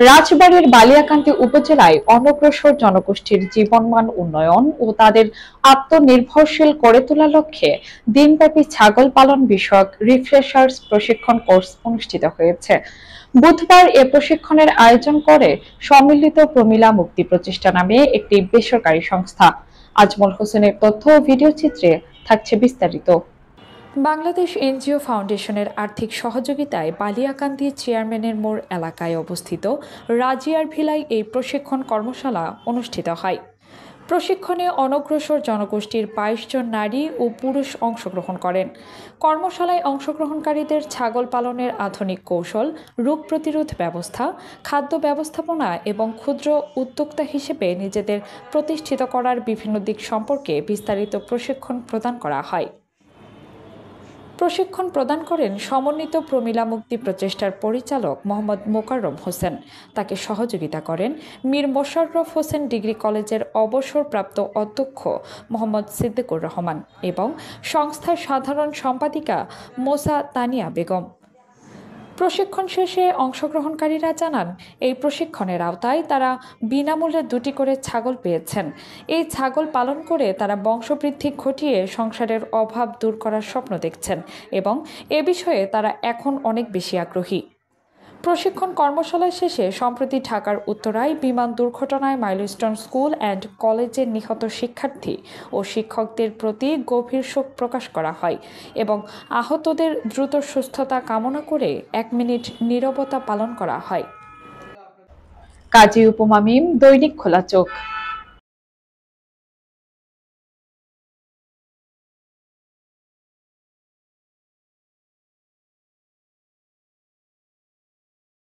রাজবাড়ীর বালিয়াকান্দি উপজেলায় অনগ্রসর জনগোষ্ঠীর জীবনমান উন্নয়ন ও তাদের আত্মনির্ভরশীল করে তোলার লক্ষ্যে দিনব্যাপী ছাগল পালন বিষয়ক রিফ্রেশার্স প্রশিক্ষণ কোর্স অনুষ্ঠিত হয়েছে। বুধবার এ প্রশিক্ষণের আয়োজন করে সম্মিলিত প্রমিলা মুক্তি প্রচেষ্টা নামে একটি বেসরকারি সংস্থা। আজমল হোসেনের তথ্য ও ভিডিও চিত্রে থাকছে বিস্তারিত। বাংলাদেশ এনজিও ফাউন্ডেশনের আর্থিক সহযোগিতায় বালিয়াকান্দি চেয়ারম্যানের মোড় এলাকায় অবস্থিত রাজিয়ার ভিলায় এই প্রশিক্ষণ কর্মশালা অনুষ্ঠিত হয়। প্রশিক্ষণে অনগ্রসর জনগোষ্ঠীর ২২ জন নারী ও পুরুষ অংশগ্রহণ করেন। কর্মশালায় অংশগ্রহণকারীদের ছাগল পালনের আধুনিক কৌশল, রোগ প্রতিরোধ ব্যবস্থা, খাদ্য ব্যবস্থাপনা এবং ক্ষুদ্র উদ্যোক্তা হিসেবে নিজেদের প্রতিষ্ঠিত করার বিভিন্ন দিক সম্পর্কে বিস্তারিত প্রশিক্ষণ প্রদান করা হয়। প্রশিক্ষণ প্রদান করেন সমন্বিত প্রমিলা মুক্তি প্রচেষ্টার পরিচালক মোহাম্মদ মোকাররম হোসেন। তাকে সহযোগিতা করেন মীর মোশাররফ হোসেন ডিগ্রি কলেজের অবসরপ্রাপ্ত অধ্যক্ষ মোহাম্মদ সিদ্দিকুর রহমান এবং সংস্থার সাধারণ সম্পাদিকা মোসা তানিয়া বেগম। প্রশিক্ষণ শেষে অংশগ্রহণকারীরা জানান, এই প্রশিক্ষণের আওতায় তারা বিনামূল্যে ২টি করে ছাগল পেয়েছেন। এই ছাগল পালন করে তারা বংশবৃদ্ধি ঘটিয়ে সংসারের অভাব দূর করার স্বপ্ন দেখছেন এবং এ বিষয়ে তারা এখন অনেক বেশি আগ্রহী। প্রশিক্ষণ কর্মশালা শেষে সম্প্রতি ঢাকার উত্তরায় বিমান দুর্ঘটনায় মাইলস্টোন স্কুল অ্যান্ড কলেজের নিহত শিক্ষার্থী ও শিক্ষকদের প্রতি গভীর শোক প্রকাশ করা হয় এবং আহতদের দ্রুত সুস্থতা কামনা করে ১ মিনিট নীরবতা পালন করা হয়। কাজী উপমা মিম, দৈনিক খোলা চোখ।